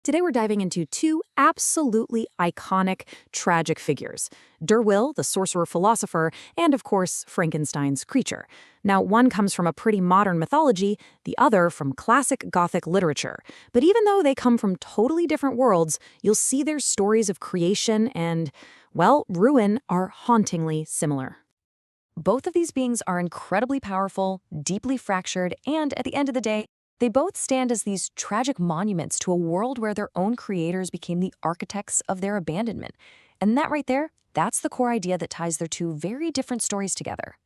Today we're diving into two absolutely iconic, tragic figures. Der Will, the sorcerer-philosopher, and of course, Frankenstein's creature. Now, one comes from a pretty modern mythology, the other from classic Gothic literature. But even though they come from totally different worlds, you'll see their stories of creation and, well, ruin are hauntingly similar. Both of these beings are incredibly powerful, deeply fractured, and at the end of the day, they both stand as these tragic monuments to a world where their own creators became the architects of their abandonment. And that right there, that's the core idea that ties their two very different stories together.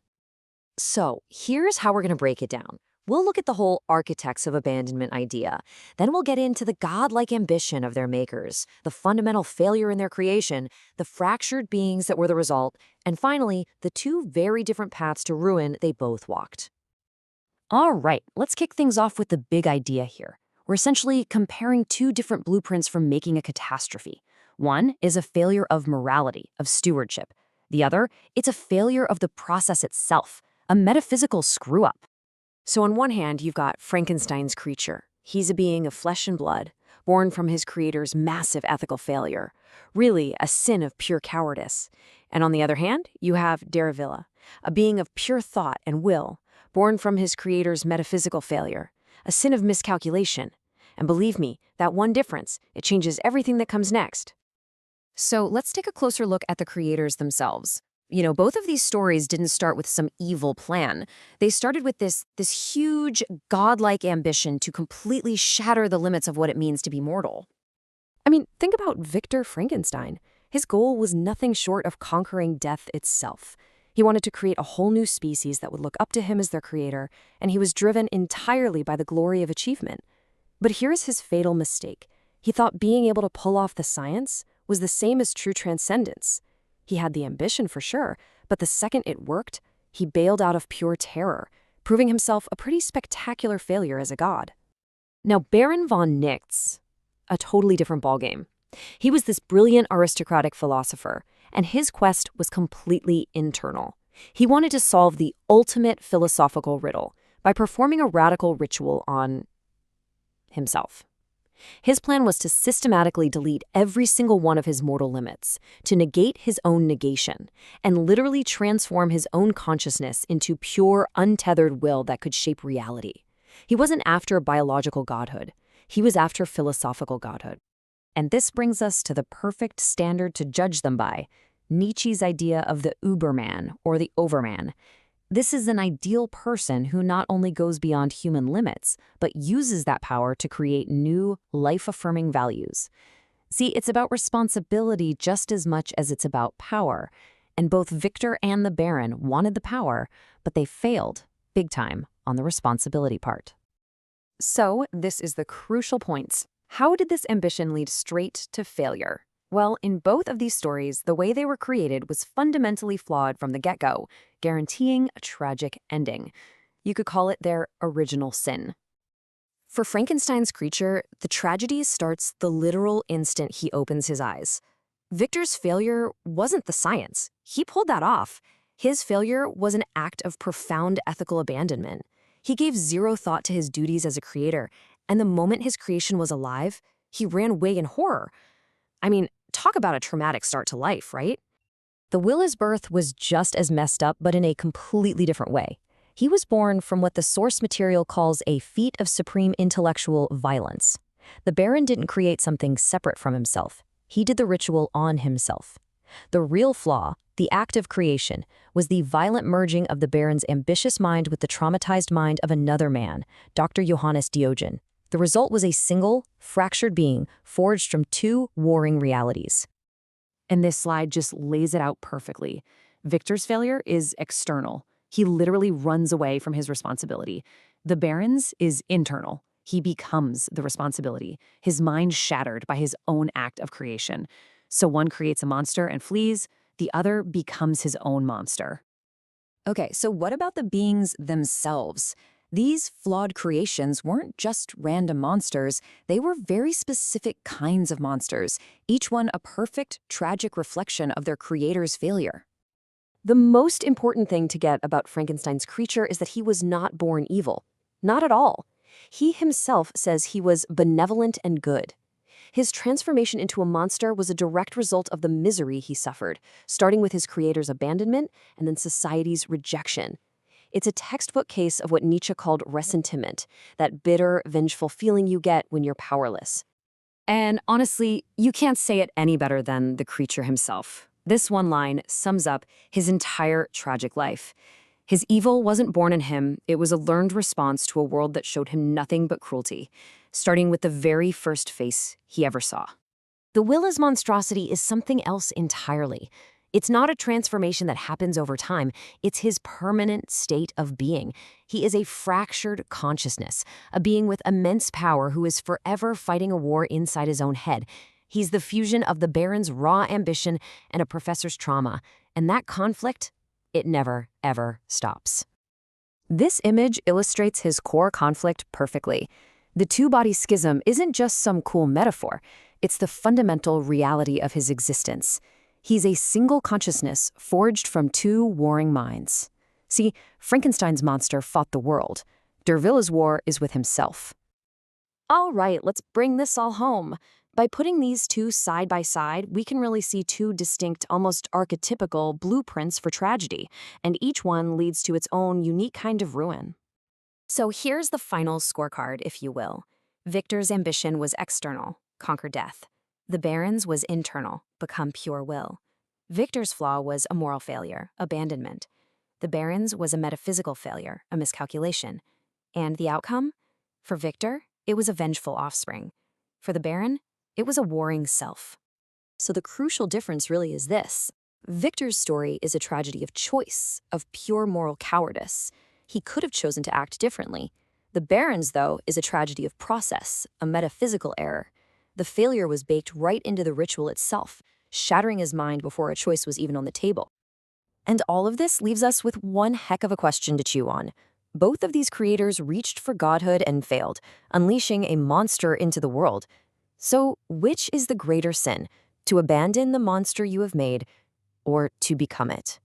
So, here's how we're going to break it down. We'll look at the whole architects of abandonment idea. Then we'll get into the godlike ambition of their makers, the fundamental failure in their creation, the fractured beings that were the result, and finally, the two very different paths to ruin they both walked. All right, let's kick things off with the big idea here. We're essentially comparing two different blueprints for making a catastrophe. One is a failure of morality, of stewardship. The other, it's a failure of the process itself, a metaphysical screw-up. So on one hand, you've got Frankenstein's creature. He's a being of flesh and blood, born from his creator's massive ethical failure, really a sin of pure cowardice. And on the other hand, you have Der Wille, a being of pure thought and will, born from his creator's metaphysical failure, a sin of miscalculation. And believe me, that one difference, it changes everything that comes next. So let's take a closer look at the creators themselves. Both of these stories didn't start with some evil plan. They started with this huge, godlike ambition to completely shatter the limits of what it means to be mortal. I mean, think about Victor Frankenstein. His goal was nothing short of conquering death itself. He wanted to create a whole new species that would look up to him as their creator, and he was driven entirely by the glory of achievement. But here's his fatal mistake. He thought being able to pull off the science was the same as true transcendence. He had the ambition for sure, but the second it worked, he bailed out of pure terror, proving himself a pretty spectacular failure as a god. Now, Baron von Nichts, a totally different ballgame. He was this brilliant aristocratic philosopher, and his quest was completely internal. He wanted to solve the ultimate philosophical riddle by performing a radical ritual on himself. His plan was to systematically delete every single one of his mortal limits, to negate his own negation, and literally transform his own consciousness into pure, untethered will that could shape reality. He wasn't after biological godhood. He was after philosophical godhood. And this brings us to the perfect standard to judge them by, Nietzsche's idea of the Überman, or the Overman. This is an ideal person who not only goes beyond human limits, but uses that power to create new, life-affirming values. See, it's about responsibility just as much as it's about power. And both Victor and the Baron wanted the power, but they failed, big time, on the responsibility part. So, this is the crucial point. How did this ambition lead straight to failure? Well, in both of these stories, the way they were created was fundamentally flawed from the get-go, guaranteeing a tragic ending. You could call it their original sin. For Frankenstein's creature, the tragedy starts the literal instant he opens his eyes. Victor's failure wasn't the science. He pulled that off. His failure was an act of profound ethical abandonment. He gave zero thought to his duties as a creator, and the moment his creation was alive, he ran away in horror. I mean, talk about a traumatic start to life, right? The Wille's birth was just as messed up, but in a completely different way. He was born from what the source material calls a feat of supreme intellectual violence. The Baron didn't create something separate from himself. He did the ritual on himself. The real flaw, the act of creation, was the violent merging of the Baron's ambitious mind with the traumatized mind of another man, Dr. Johannes Diogen. The result was a single, fractured being forged from two warring realities. And this slide just lays it out perfectly. Victor's failure is external. He literally runs away from his responsibility. The Baron's is internal. He becomes the responsibility, his mind shattered by his own act of creation. So one creates a monster and flees, the other becomes his own monster. Okay, so what about the beings themselves? These flawed creations weren't just random monsters, they were very specific kinds of monsters, each one a perfect, tragic reflection of their creator's failure. The most important thing to get about Frankenstein's creature is that he was not born evil. Not at all. He himself says he was benevolent and good. His transformation into a monster was a direct result of the misery he suffered, starting with his creator's abandonment and then society's rejection. It's a textbook case of what Nietzsche called ressentiment, that bitter, vengeful feeling you get when you're powerless. And honestly, you can't say it any better than the creature himself. This one line sums up his entire tragic life. His evil wasn't born in him, it was a learned response to a world that showed him nothing but cruelty, starting with the very first face he ever saw. The Willa's monstrosity is something else entirely. It's not a transformation that happens over time, it's his permanent state of being. He is a fractured consciousness, a being with immense power who is forever fighting a war inside his own head. He's the fusion of the Baron's raw ambition and a professor's trauma, and that conflict, it never, ever stops. This image illustrates his core conflict perfectly. The two-body schism isn't just some cool metaphor, it's the fundamental reality of his existence. He's a single consciousness forged from two warring minds. See, Frankenstein's monster fought the world. Dervilla's war is with himself. All right, let's bring this all home. By putting these two side by side, we can really see two distinct, almost archetypical blueprints for tragedy, and each one leads to its own unique kind of ruin. So here's the final scorecard, if you will. Victor's ambition was external, conquer death. The Baron's was internal, become pure will. Victor's flaw was a moral failure, abandonment. The Baron's was a metaphysical failure, a miscalculation. And the outcome? For Victor, it was a vengeful offspring. For the Baron, it was a warring self. So the crucial difference really is this. Victor's story is a tragedy of choice, of pure moral cowardice. He could have chosen to act differently. The Baron's, though, is a tragedy of process, a metaphysical error. The failure was baked right into the ritual itself, shattering his mind before a choice was even on the table. And all of this leaves us with one heck of a question to chew on. Both of these creators reached for godhood and failed, unleashing a monster into the world. So, which is the greater sin? To abandon the monster you have made, or to become it?